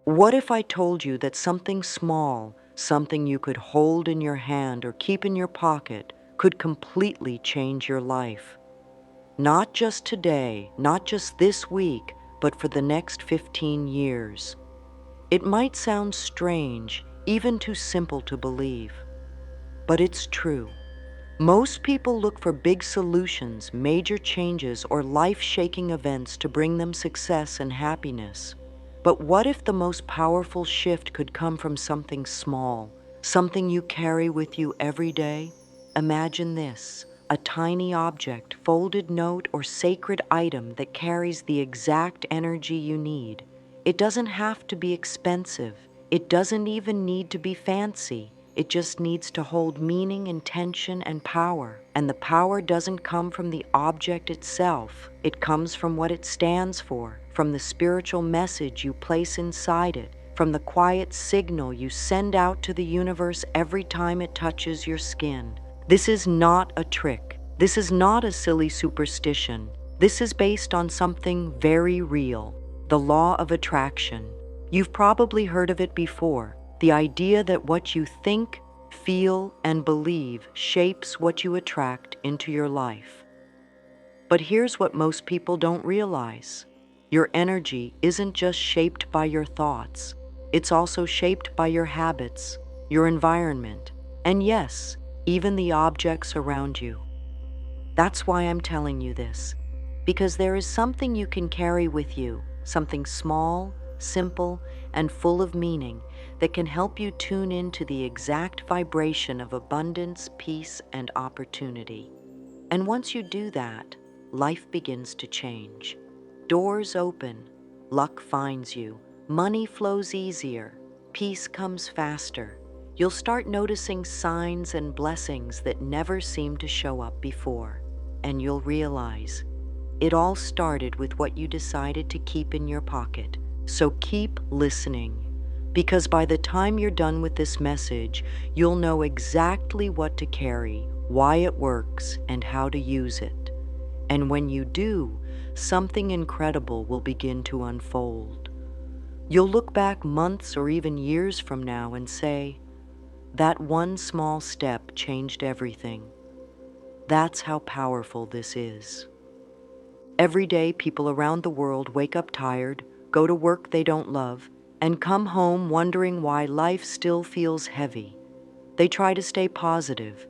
What if I told you that something small, something you could hold in your hand or keep in your pocket, could completely change your life? Not just today, not just this week, but for the next 15 years. It might sound strange, even too simple to believe, but it's true. Most people look for big solutions, major changes, or life-shaking events to bring them success and happiness. But what if the most powerful shift could come from something small, something you carry with you every day? Imagine this, a tiny object, folded note, or sacred item that carries the exact energy you need. It doesn't have to be expensive. It doesn't even need to be fancy. It just needs to hold meaning, intention, and power. And the power doesn't come from the object itself. It comes from what it stands for, from the spiritual message you place inside it, from the quiet signal you send out to the universe every time it touches your skin. This is not a trick. This is not a silly superstition. This is based on something very real, the law of attraction. You've probably heard of it before. The idea that what you think, feel, and believe shapes what you attract into your life. But here's what most people don't realize. Your energy isn't just shaped by your thoughts. It's also shaped by your habits, your environment, and yes, even the objects around you. That's why I'm telling you this, because there is something you can carry with you, something small, simple, and full of meaning that can help you tune into the exact vibration of abundance, peace, and opportunity. And once you do that, life begins to change. Doors open, luck finds you, money flows easier, peace comes faster. You'll start noticing signs and blessings that never seemed to show up before, and you'll realize it all started with what you decided to keep in your pocket. So keep listening, because by the time you're done with this message, you'll know exactly what to carry, why it works, and how to use it. And when you do, something incredible will begin to unfold. You'll look back months or even years from now and say, that one small step changed everything. That's how powerful this is. Every day, people around the world wake up tired, go to work they don't love, and come home wondering why life still feels heavy. They try to stay positive.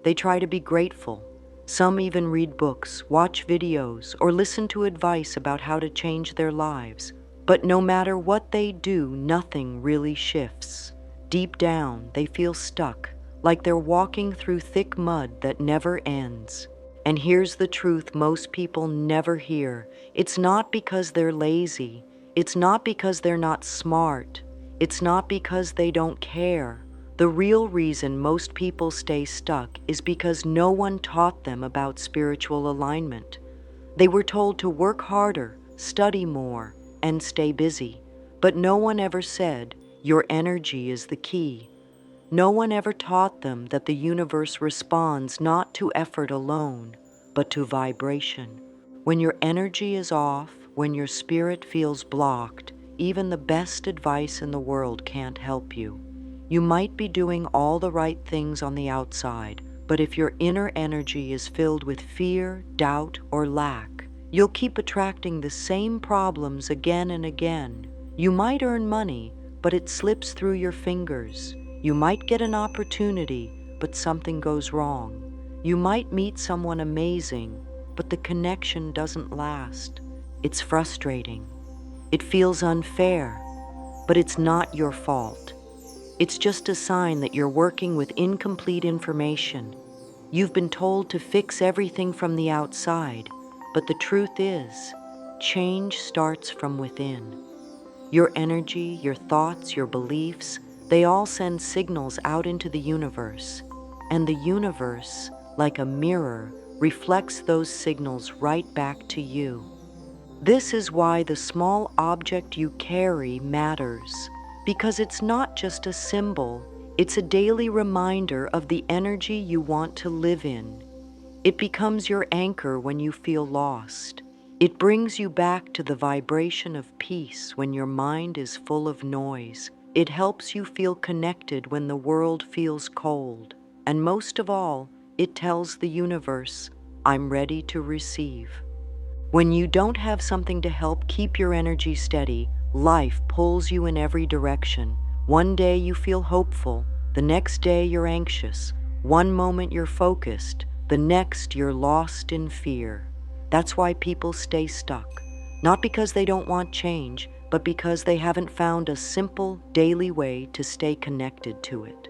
They try to be grateful. Some even read books, watch videos, or listen to advice about how to change their lives. But no matter what they do, nothing really shifts. Deep down, they feel stuck, like they're walking through thick mud that never ends. And here's the truth most people never hear. It's not because they're lazy. It's not because they're not smart. It's not because they don't care. The real reason most people stay stuck is because no one taught them about spiritual alignment. They were told to work harder, study more, and stay busy. But no one ever said, your energy is the key. No one ever taught them that the universe responds not to effort alone, but to vibration. When your energy is off, when your spirit feels blocked, even the best advice in the world can't help you. You might be doing all the right things on the outside, but if your inner energy is filled with fear, doubt, or lack, you'll keep attracting the same problems again and again. You might earn money, but it slips through your fingers. You might get an opportunity, but something goes wrong. You might meet someone amazing, but the connection doesn't last. It's frustrating. It feels unfair, but it's not your fault. It's just a sign that you're working with incomplete information. You've been told to fix everything from the outside, but the truth is, change starts from within. Your energy, your thoughts, your beliefs, they all send signals out into the universe. And the universe, like a mirror, reflects those signals right back to you. This is why the small object you carry matters, because it's not just a symbol, it's a daily reminder of the energy you want to live in. It becomes your anchor when you feel lost. It brings you back to the vibration of peace when your mind is full of noise. It helps you feel connected when the world feels cold. And most of all, it tells the universe, I'm ready to receive. When you don't have something to help keep your energy steady, life pulls you in every direction. One day you feel hopeful, the next day you're anxious. One moment you're focused, the next you're lost in fear. That's why people stay stuck. Not because they don't want change, but because they haven't found a simple, daily way to stay connected to it.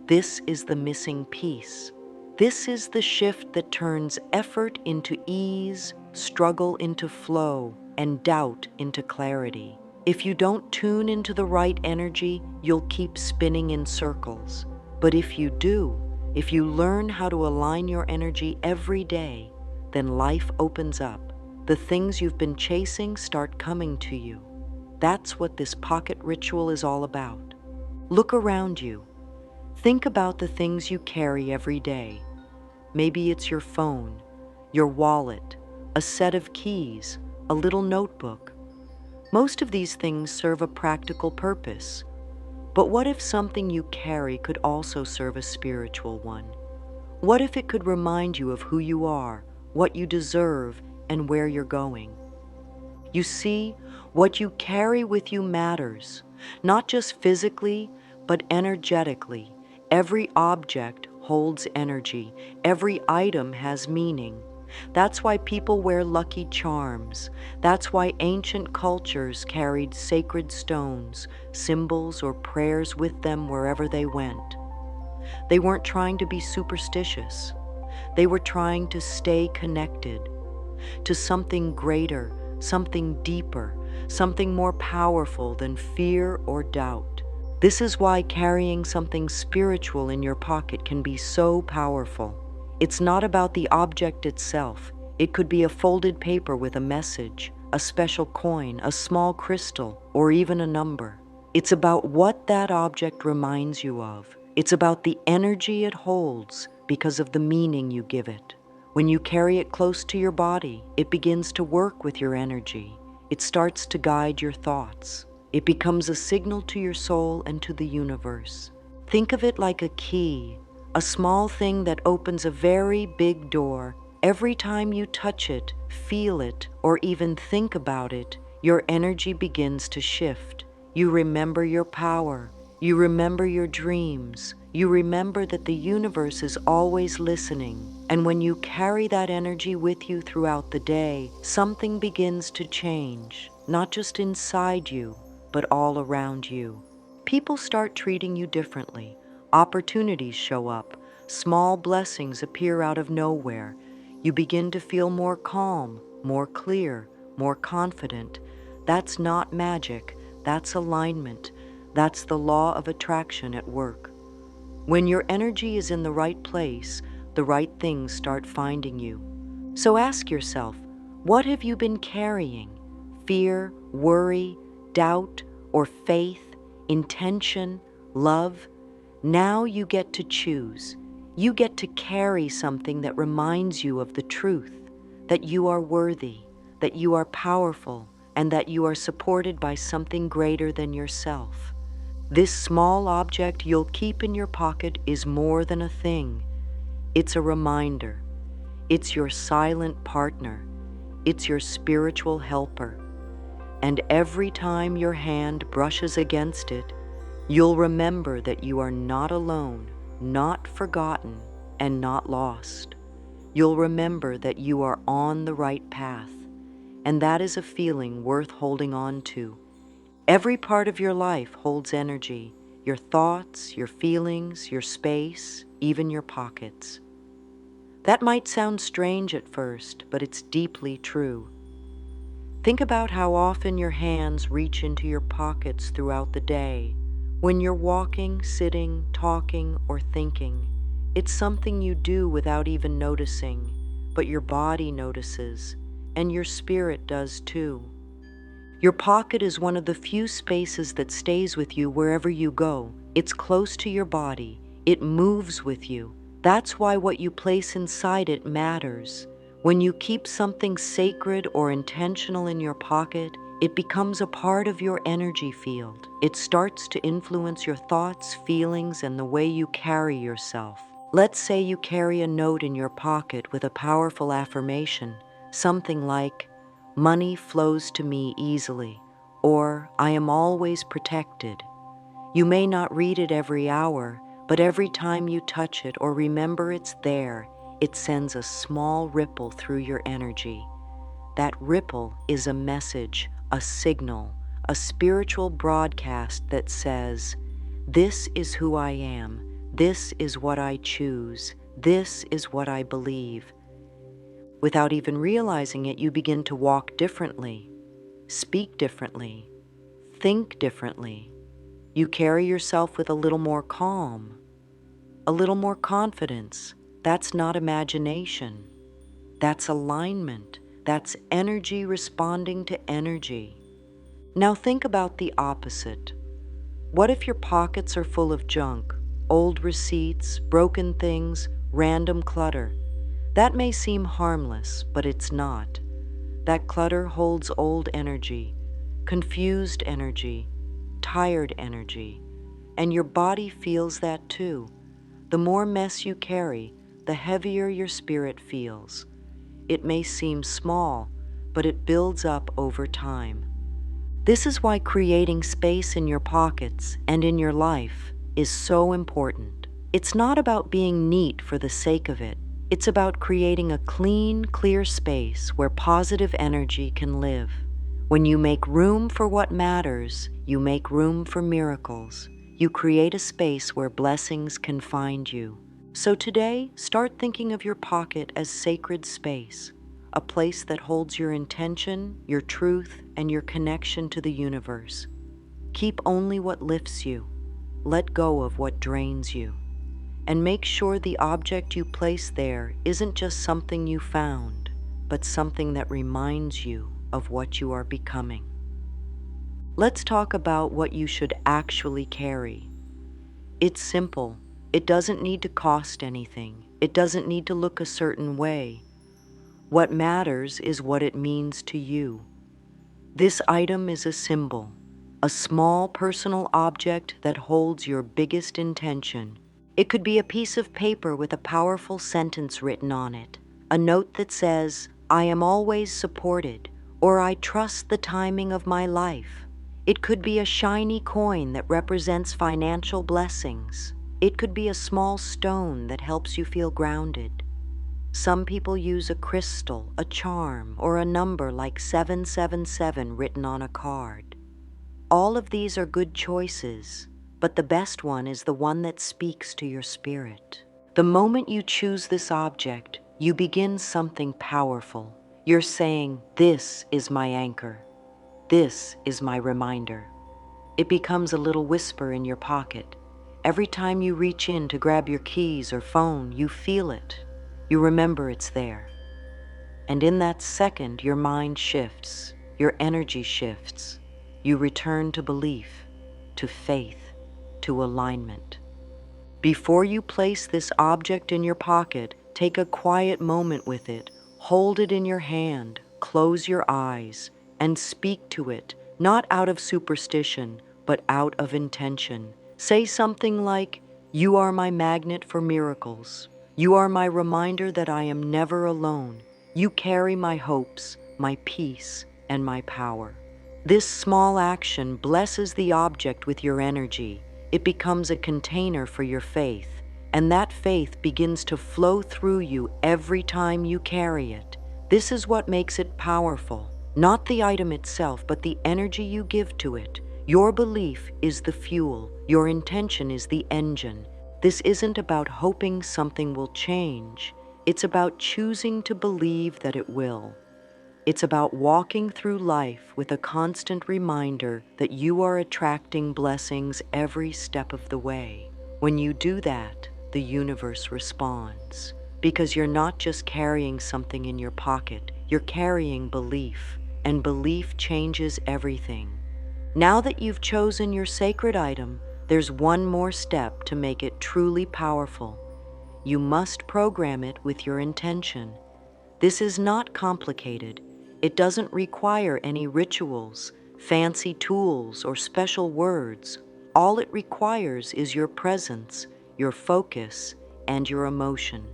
This is the missing piece. This is the shift that turns effort into ease, struggle into flow, and doubt into clarity. If you don't tune into the right energy, you'll keep spinning in circles. But if you do, if you learn how to align your energy every day, then life opens up. The things you've been chasing start coming to you. That's what this pocket ritual is all about. Look around you. Think about the things you carry every day. Maybe it's your phone, your wallet, a set of keys, a little notebook. Most of these things serve a practical purpose. But what if something you carry could also serve a spiritual one? What if it could remind you of who you are, what you deserve, and where you're going? You see, what you carry with you matters, not just physically, but energetically. Every object holds energy. Every item has meaning. That's why people wear lucky charms. That's why ancient cultures carried sacred stones, symbols, or prayers with them wherever they went. They weren't trying to be superstitious. They were trying to stay connected to something greater, something deeper, something more powerful than fear or doubt. This is why carrying something spiritual in your pocket can be so powerful. It's not about the object itself. It could be a folded paper with a message, a special coin, a small crystal, or even a number. It's about what that object reminds you of. It's about the energy it holds because of the meaning you give it. When you carry it close to your body, it begins to work with your energy. It starts to guide your thoughts. It becomes a signal to your soul and to the universe. Think of it like a key, a small thing that opens a very big door. Every time you touch it, feel it, or even think about it, your energy begins to shift. You remember your power. You remember your dreams. You remember that the universe is always listening. And when you carry that energy with you throughout the day, something begins to change, not just inside you, but all around you. People start treating you differently. Opportunities show up. Small blessings appear out of nowhere. You begin to feel more calm, more clear, more confident. That's not magic. That's alignment. That's the law of attraction at work. When your energy is in the right place, the right things start finding you. So ask yourself, what have you been carrying? Fear, worry, doubt, or faith, intention, love? Now you get to choose. You get to carry something that reminds you of the truth, that you are worthy, that you are powerful, and that you are supported by something greater than yourself. This small object you'll keep in your pocket is more than a thing. It's a reminder. It's your silent partner. It's your spiritual helper. And every time your hand brushes against it, you'll remember that you are not alone, not forgotten, and not lost. You'll remember that you are on the right path, and that is a feeling worth holding on to. Every part of your life holds energy, your thoughts, your feelings, your space, even your pockets. That might sound strange at first, but it's deeply true. Think about how often your hands reach into your pockets throughout the day. When you're walking, sitting, talking, or thinking, it's something you do without even noticing, but your body notices, and your spirit does too. Your pocket is one of the few spaces that stays with you wherever you go. It's close to your body. It moves with you. That's why what you place inside it matters. When you keep something sacred or intentional in your pocket, it becomes a part of your energy field. It starts to influence your thoughts, feelings, and the way you carry yourself. Let's say you carry a note in your pocket with a powerful affirmation, something like, "Money flows to me easily," or "I am always protected." You may not read it every hour, but every time you touch it or remember it's there, it sends a small ripple through your energy. That ripple is a message, a signal, a spiritual broadcast that says, "This is who I am. This is what I choose. This is what I believe." Without even realizing it, you begin to walk differently, speak differently, think differently. You carry yourself with a little more calm, a little more confidence. That's not imagination. That's alignment. That's energy responding to energy. Now think about the opposite. What if your pockets are full of junk, old receipts, broken things, random clutter? That may seem harmless, but it's not. That clutter holds old energy, confused energy, tired energy, and your body feels that too. The more mess you carry, the heavier your spirit feels. It may seem small, but it builds up over time. This is why creating space in your pockets and in your life is so important. It's not about being neat for the sake of it. It's about creating a clean, clear space where positive energy can live. When you make room for what matters, you make room for miracles. You create a space where blessings can find you. So today, start thinking of your pocket as sacred space, a place that holds your intention, your truth, and your connection to the universe. Keep only what lifts you. Let go of what drains you. And make sure the object you place there isn't just something you found, but something that reminds you of what you are becoming. Let's talk about what you should actually carry. It's simple. It doesn't need to cost anything. It doesn't need to look a certain way. What matters is what it means to you. This item is a symbol, a small personal object that holds your biggest intention. It could be a piece of paper with a powerful sentence written on it, a note that says, "I am always supported," or "I trust the timing of my life." It could be a shiny coin that represents financial blessings. It could be a small stone that helps you feel grounded. Some people use a crystal, a charm, or a number like 777 written on a card. All of these are good choices, but the best one is the one that speaks to your spirit. The moment you choose this object, you begin something powerful. You're saying, "This is my anchor. This is my reminder." It becomes a little whisper in your pocket. Every time you reach in to grab your keys or phone, you feel it. You remember it's there. And in that second, your mind shifts, your energy shifts. You return to belief, to faith, to alignment. Before you place this object in your pocket, take a quiet moment with it. Hold it in your hand, close your eyes, and speak to it, not out of superstition, but out of intention. Say something like, "You are my magnet for miracles. You are my reminder that I am never alone. You carry my hopes, my peace, and my power." This small action blesses the object with your energy. It becomes a container for your faith, and that faith begins to flow through you every time you carry it. This is what makes it powerful. Not the item itself, but the energy you give to it. Your belief is the fuel. Your intention is the engine. This isn't about hoping something will change. It's about choosing to believe that it will. It's about walking through life with a constant reminder that you are attracting blessings every step of the way. When you do that, the universe responds. Because you're not just carrying something in your pocket, you're carrying belief, and belief changes everything. Now that you've chosen your sacred item, there's one more step to make it truly powerful. You must program it with your intention. This is not complicated. It doesn't require any rituals, fancy tools, or special words. All it requires is your presence, your focus, and your emotion.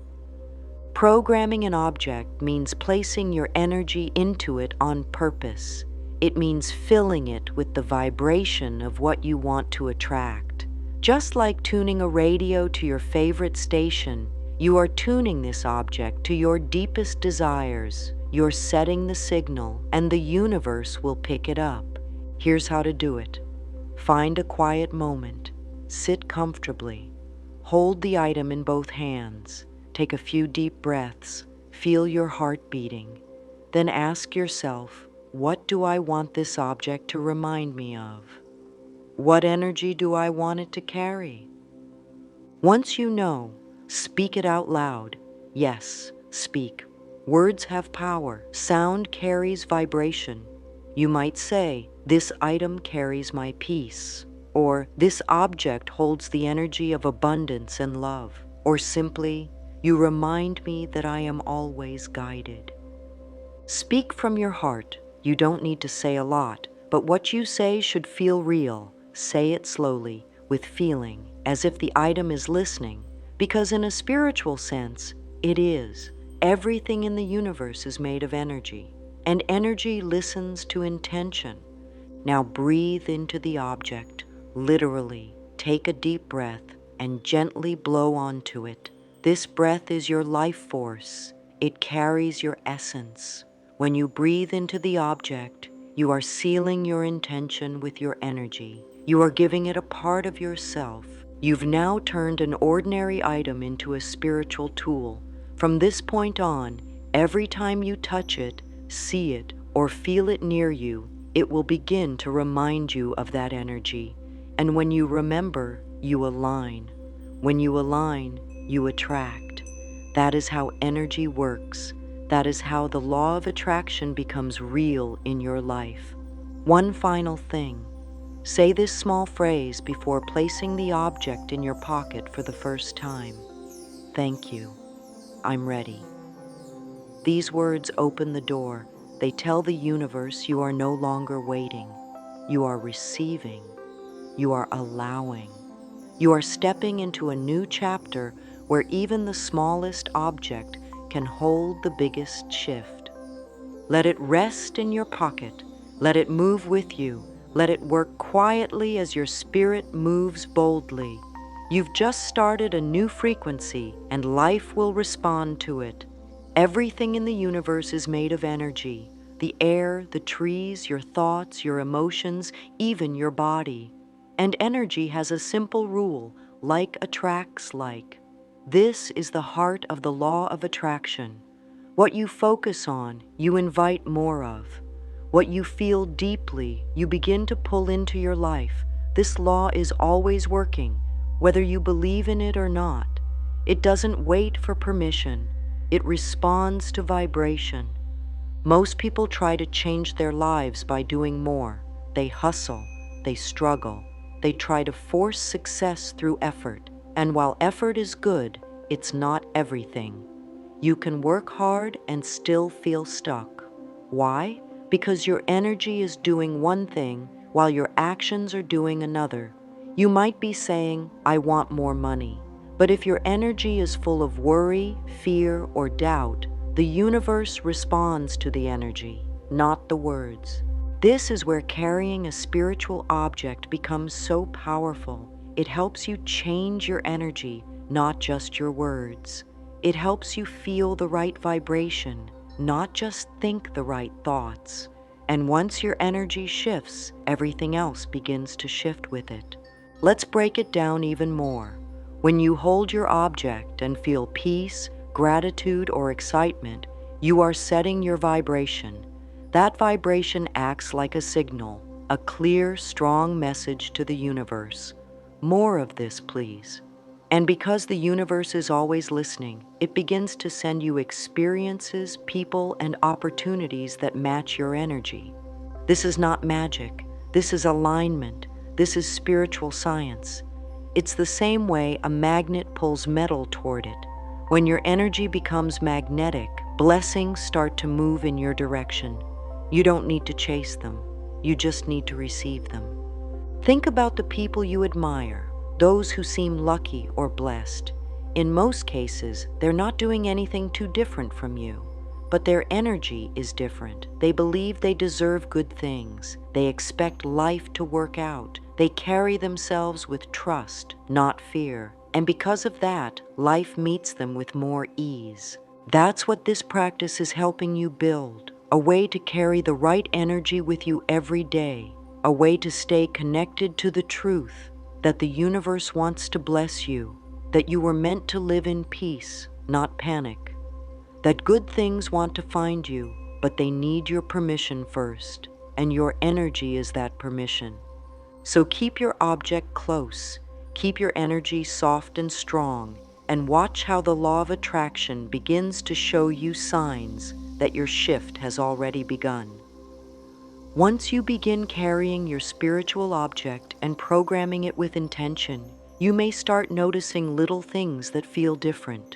Programming an object means placing your energy into it on purpose. It means filling it with the vibration of what you want to attract. Just like tuning a radio to your favorite station, you are tuning this object to your deepest desires. You're setting the signal, and the universe will pick it up. Here's how to do it. Find a quiet moment. Sit comfortably. Hold the item in both hands. Take a few deep breaths. Feel your heart beating. Then ask yourself, what do I want this object to remind me of? What energy do I want it to carry? Once you know, speak it out loud. Yes, speak. Words have power. Sound carries vibration. You might say, this item carries my peace, or this object holds the energy of abundance and love, or simply, you remind me that I am always guided. Speak from your heart. You don't need to say a lot, but what you say should feel real. Say it slowly, with feeling, as if the item is listening, because in a spiritual sense, it is. Everything in the universe is made of energy, and energy listens to intention. Now breathe into the object, literally. Take a deep breath and gently blow onto it. This breath is your life force. It carries your essence. When you breathe into the object, you are sealing your intention with your energy. You are giving it a part of yourself. You've now turned an ordinary item into a spiritual tool. From this point on, every time you touch it, see it, or feel it near you, it will begin to remind you of that energy. And when you remember, you align. When you align, you attract. That is how energy works. That is how the law of attraction becomes real in your life. One final thing. Say this small phrase before placing the object in your pocket for the first time. Thank you. I'm ready. These words open the door. They tell the universe you are no longer waiting. You are receiving. You are allowing. You are stepping into a new chapter where even the smallest object can hold the biggest shift. Let it rest in your pocket. Let it move with you. Let it work quietly as your spirit moves boldly. You've just started a new frequency, and life will respond to it. Everything in the universe is made of energy. The air, the trees, your thoughts, your emotions, even your body. And energy has a simple rule, like attracts like. This is the heart of the law of attraction. What you focus on, you invite more of. What you feel deeply, you begin to pull into your life. This law is always working, whether you believe in it or not. It doesn't wait for permission. It responds to vibration. Most people try to change their lives by doing more. They hustle, they struggle, they try to force success through effort. And while effort is good, it's not everything. You can work hard and still feel stuck. Why? Because your energy is doing one thing while your actions are doing another. You might be saying, I want more money. But if your energy is full of worry, fear, or doubt, the universe responds to the energy, not the words. This is where carrying a spiritual object becomes so powerful. It helps you change your energy, not just your words. It helps you feel the right vibration, not just think the right thoughts. And once your energy shifts, everything else begins to shift with it. Let's break it down even more. When you hold your object and feel peace, gratitude, or excitement, you are setting your vibration. That vibration acts like a signal, a clear, strong message to the universe. More of this, please. And because the universe is always listening, it begins to send you experiences, people, and opportunities that match your energy. This is not magic. This is alignment. This is spiritual science. It's the same way a magnet pulls metal toward it. When your energy becomes magnetic, Blessings start to move in your direction. You don't need to chase them. You just need to receive them. Think about the people you admire, those who seem lucky or blessed. In most cases, they're not doing anything too different from you, but their energy is different. They believe they deserve good things. They expect life to work out. They carry themselves with trust, not fear. And because of that, life meets them with more ease. That's what this practice is helping you build, a way to carry the right energy with you every day, a way to stay connected to the truth that the universe wants to bless you, that you were meant to live in peace, not panic, that good things want to find you, but they need your permission first, and your energy is that permission. So keep your object close, keep your energy soft and strong, and watch how the law of attraction begins to show you signs that your shift has already begun. Once you begin carrying your spiritual object and programming it with intention, you may start noticing little things that feel different.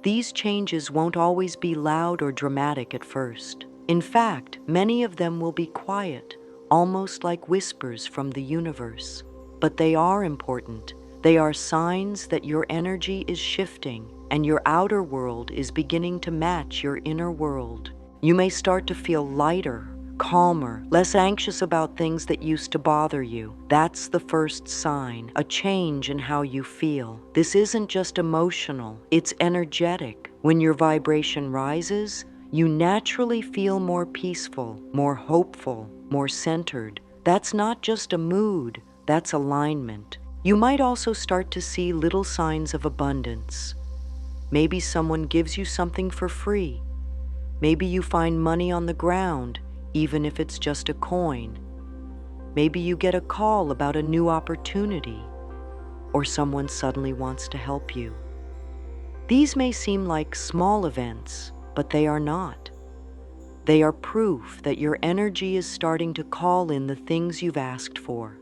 These changes won't always be loud or dramatic at first. In fact, many of them will be quiet, almost like whispers from the universe. But they are important. They are signs that your energy is shifting and your outer world is beginning to match your inner world. You may start to feel lighter, calmer, less anxious about things that used to bother you. That's the first sign, a change in how you feel. This isn't just emotional, it's energetic. When your vibration rises, you naturally feel more peaceful, more hopeful, more centered. That's not just a mood, that's alignment. You might also start to see little signs of abundance. Maybe someone gives you something for free. Maybe you find money on the ground, even if it's just a coin. Maybe you get a call about a new opportunity, or someone suddenly wants to help you. These may seem like small events, but they are not. They are proof that your energy is starting to call in the things you've asked for.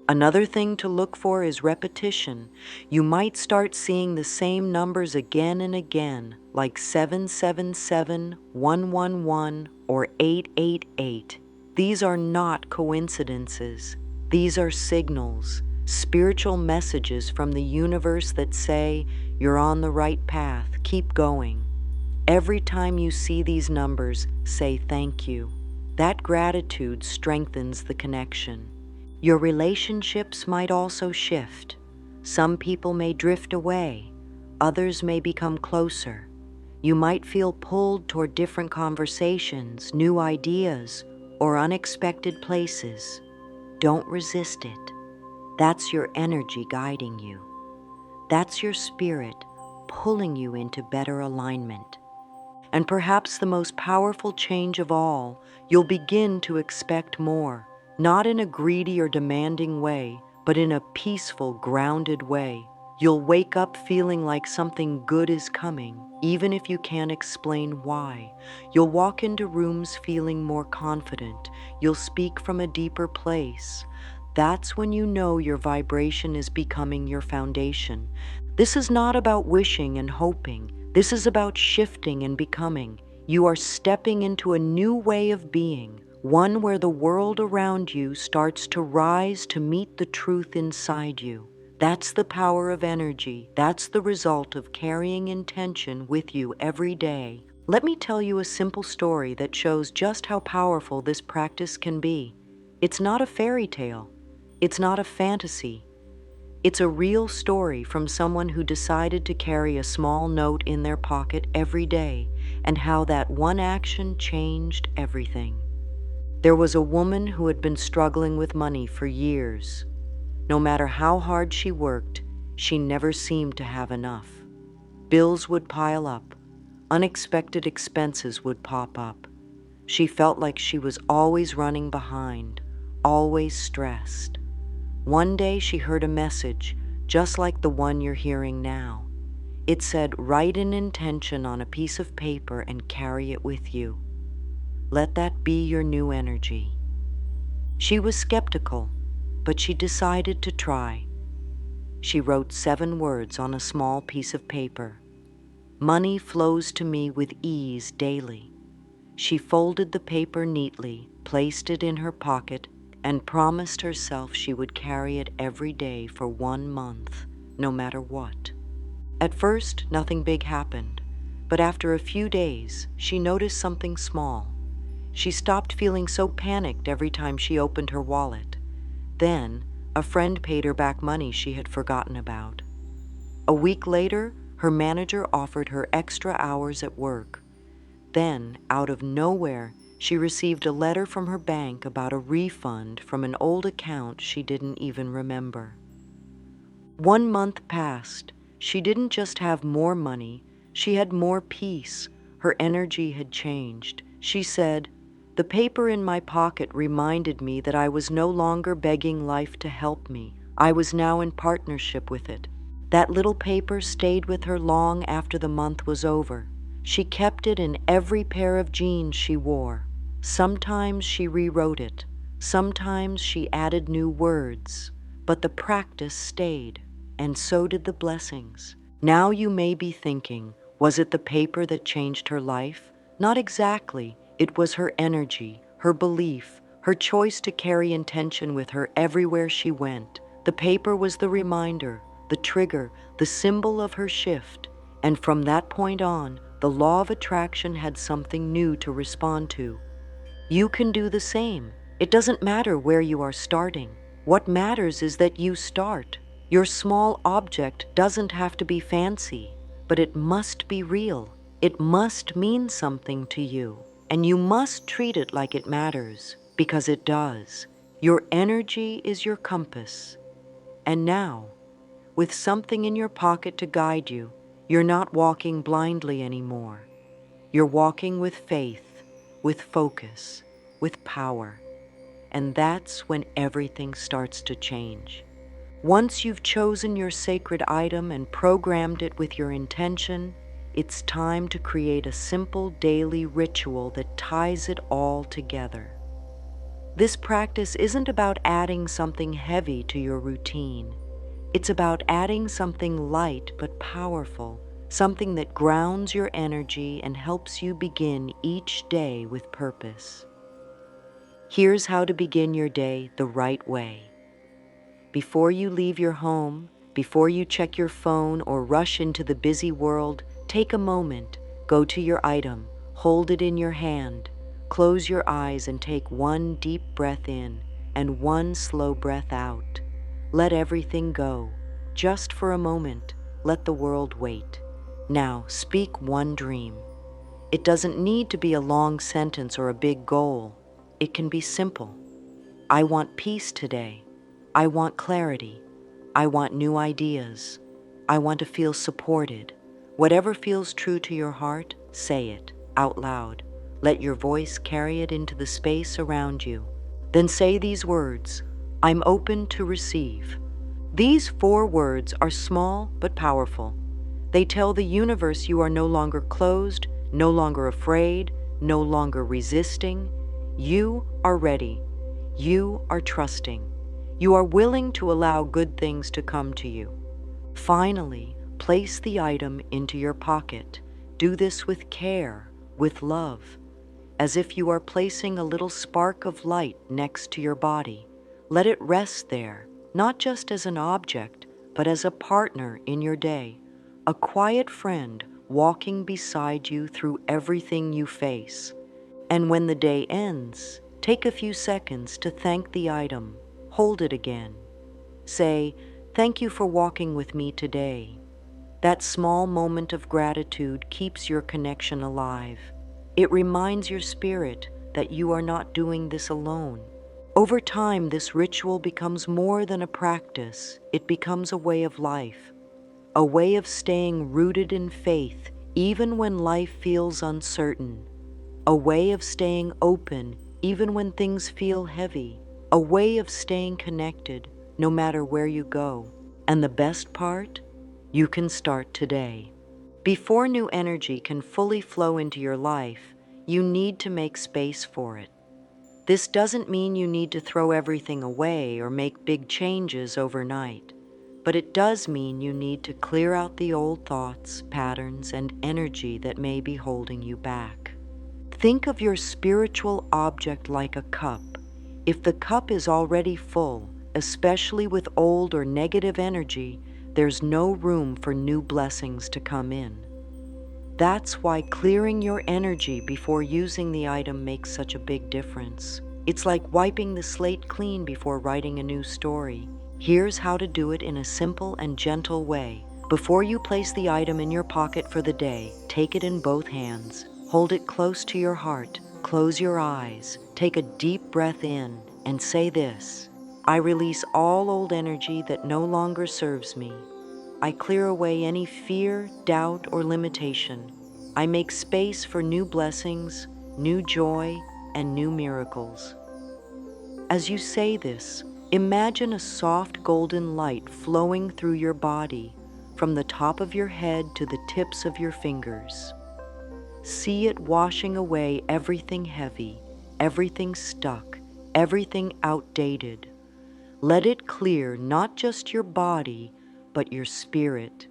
Another thing to look for is repetition. You might start seeing the same numbers again and again, like 777, 111, or 888. These are not coincidences. These are signals, spiritual messages from the universe that say, you're on the right path, keep going. Every time you see these numbers, say thank you. That gratitude strengthens the connection. Your relationships might also shift. Some people may drift away, others may become closer. You might feel pulled toward different conversations, new ideas, or unexpected places. Don't resist it. That's your energy guiding you. That's your spirit pulling you into better alignment. And perhaps the most powerful change of all, you'll begin to expect more, not in a greedy or demanding way, but in a peaceful, grounded way. You'll wake up feeling like something good is coming, even if you can't explain why. You'll walk into rooms feeling more confident. You'll speak from a deeper place. That's when you know your vibration is becoming your foundation. This is not about wishing and hoping. This is about shifting and becoming. You are stepping into a new way of being, one where the world around you starts to rise to meet the truth inside you. That's the power of energy. That's the result of carrying intention with you every day. Let me tell you a simple story that shows just how powerful this practice can be. It's not a fairy tale. It's not a fantasy. It's a real story from someone who decided to carry a small note in their pocket every day, and how that one action changed everything. There was a woman who had been struggling with money for years. No matter how hard she worked, she never seemed to have enough. Bills would pile up. Unexpected expenses would pop up. She felt like she was always running behind, always stressed. One day she heard a message, just like the one you're hearing now. It said, write an intention on a piece of paper and carry it with you. Let that be your new energy. She was skeptical, but she decided to try. She wrote 7 words on a small piece of paper. Money flows to me with ease daily. She folded the paper neatly, placed it in her pocket, and promised herself she would carry it every day for 1 month, no matter what. At first, nothing big happened, but after a few days, she noticed something small. She stopped feeling so panicked every time she opened her wallet. Then, a friend paid her back money she had forgotten about. A week later, her manager offered her extra hours at work. Then, out of nowhere, she received a letter from her bank about a refund from an old account she didn't even remember. 1 month passed. She didn't just have more money, she had more peace. Her energy had changed. She said, "The paper in my pocket reminded me that I was no longer begging life to help me. I was now in partnership with it." That little paper stayed with her long after the month was over. She kept it in every pair of jeans she wore. Sometimes she rewrote it. Sometimes she added new words. But the practice stayed, and so did the blessings. Now you may be thinking, was it the paper that changed her life? Not exactly. It was her energy, her belief, her choice to carry intention with her everywhere she went. The paper was the reminder, the trigger, the symbol of her shift. And from that point on, the law of attraction had something new to respond to. You can do the same. It doesn't matter where you are starting. What matters is that you start. Your small object doesn't have to be fancy, but it must be real. It must mean something to you, and you must treat it like it matters, because it does. Your energy is your compass. And now, with something in your pocket to guide you, you're not walking blindly anymore. You're walking with faith, with focus, with power. And that's when everything starts to change. Once you've chosen your sacred item and programmed it with your intention, it's time to create a simple daily ritual that ties it all together. This practice isn't about adding something heavy to your routine. It's about adding something light but powerful, something that grounds your energy and helps you begin each day with purpose. Here's how to begin your day the right way. Before you leave your home, before you check your phone or rush into the busy world, take a moment, go to your item, hold it in your hand, close your eyes and take one deep breath in and one slow breath out. Let everything go. Just for a moment, let the world wait. Now, speak one dream. It doesn't need to be a long sentence or a big goal. It can be simple. I want peace today. I want clarity. I want new ideas. I want to feel supported. Whatever feels true to your heart, say it out loud. Let your voice carry it into the space around you. Then say these words, I'm open to receive. These 4 words are small but powerful. They tell the universe you are no longer closed, no longer afraid, no longer resisting. You are ready. You are trusting. You are willing to allow good things to come to you. Finally, place the item into your pocket. Do this with care, with love, as if you are placing a little spark of light next to your body. Let it rest there, not just as an object, but as a partner in your day, a quiet friend walking beside you through everything you face. And when the day ends, take a few seconds to thank the item. Hold it again. Say, thank you for walking with me today. That small moment of gratitude keeps your connection alive. It reminds your spirit that you are not doing this alone. Over time, this ritual becomes more than a practice. It becomes a way of life, a way of staying rooted in faith even when life feels uncertain, a way of staying open even when things feel heavy, a way of staying connected no matter where you go. And the best part? You can start today. Before new energy can fully flow into your life, you need to make space for it. This doesn't mean you need to throw everything away or make big changes overnight. But it does mean you need to clear out the old thoughts, patterns, and energy that may be holding you back. Think of your spiritual object like a cup. If the cup is already full, especially with old or negative energy, there's no room for new blessings to come in. That's why clearing your energy before using the item makes such a big difference. It's like wiping the slate clean before writing a new story. Here's how to do it in a simple and gentle way. Before you place the item in your pocket for the day, take it in both hands. Hold it close to your heart. Close your eyes. Take a deep breath in and say this: I release all old energy that no longer serves me. I clear away any fear, doubt, or limitation. I make space for new blessings, new joy, and new miracles. As you say this, imagine a soft golden light flowing through your body, from the top of your head to the tips of your fingers. See it washing away everything heavy, everything stuck, everything outdated. Let it clear not just your body, but your spirit.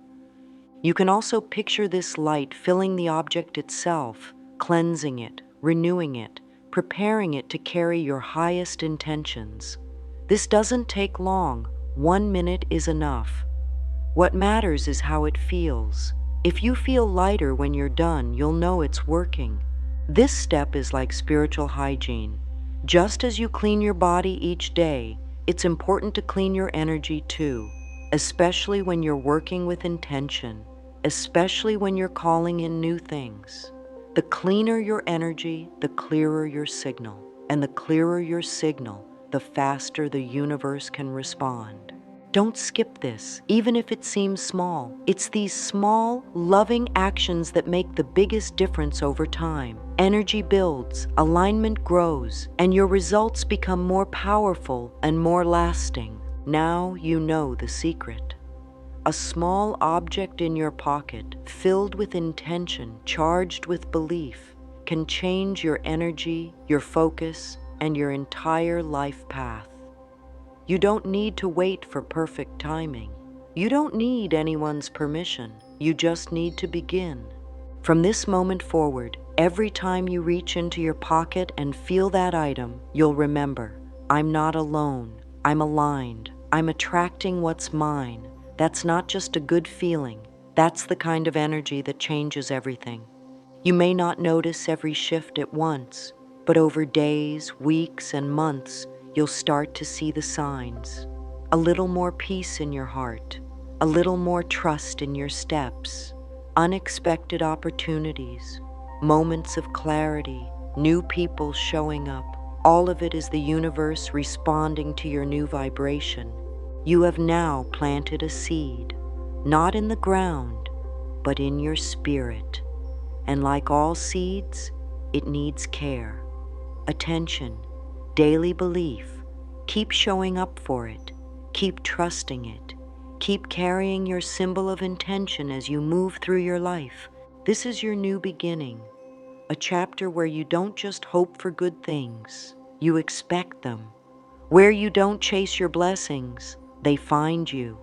You can also picture this light filling the object itself, cleansing it, renewing it, preparing it to carry your highest intentions. This doesn't take long. 1 minute is enough. What matters is how it feels. If you feel lighter when you're done, you'll know it's working. This step is like spiritual hygiene. Just as you clean your body each day, it's important to clean your energy too, especially when you're working with intention, especially when you're calling in new things. The cleaner your energy, the clearer your signal. And the clearer your signal, the faster the universe can respond. Don't skip this, even if it seems small. It's these small, loving actions that make the biggest difference over time. Energy builds, alignment grows, and your results become more powerful and more lasting. Now you know the secret. A small object in your pocket, filled with intention, charged with belief, can change your energy, your focus, and your entire life path. You don't need to wait for perfect timing. You don't need anyone's permission. You just need to begin. From this moment forward, every time you reach into your pocket and feel that item, you'll remember, I'm not alone. I'm aligned. I'm attracting what's mine. That's not just a good feeling. That's the kind of energy that changes everything. You may not notice every shift at once, but over days, weeks, and months, you'll start to see the signs. A little more peace in your heart, a little more trust in your steps, unexpected opportunities, moments of clarity, new people showing up. All of it is the universe responding to your new vibration. You have now planted a seed, not in the ground, but in your spirit. And like all seeds, it needs care, attention, daily belief. Keep showing up for it. Keep trusting it. Keep carrying your symbol of intention as you move through your life. This is your new beginning, a chapter where you don't just hope for good things, you expect them. Where you don't chase your blessings, they find you.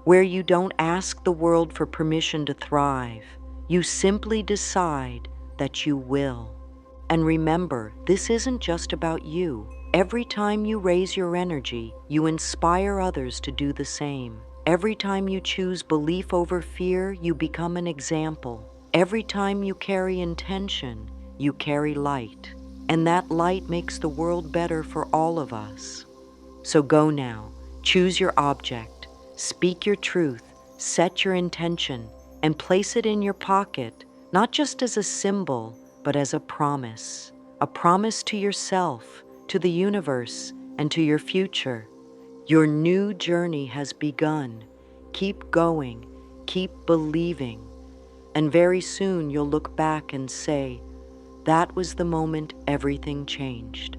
Where you don't ask the world for permission to thrive, you simply decide that you will. And remember, this isn't just about you. Every time you raise your energy, you inspire others to do the same. Every time you choose belief over fear, you become an example. Every time you carry intention, you carry light. And that light makes the world better for all of us. So go now, choose your object, speak your truth, set your intention, and place it in your pocket, not just as a symbol, but as a promise to yourself, to the universe, and to your future. Your new journey has begun. Keep going, keep believing, and very soon you'll look back and say, that was the moment everything changed.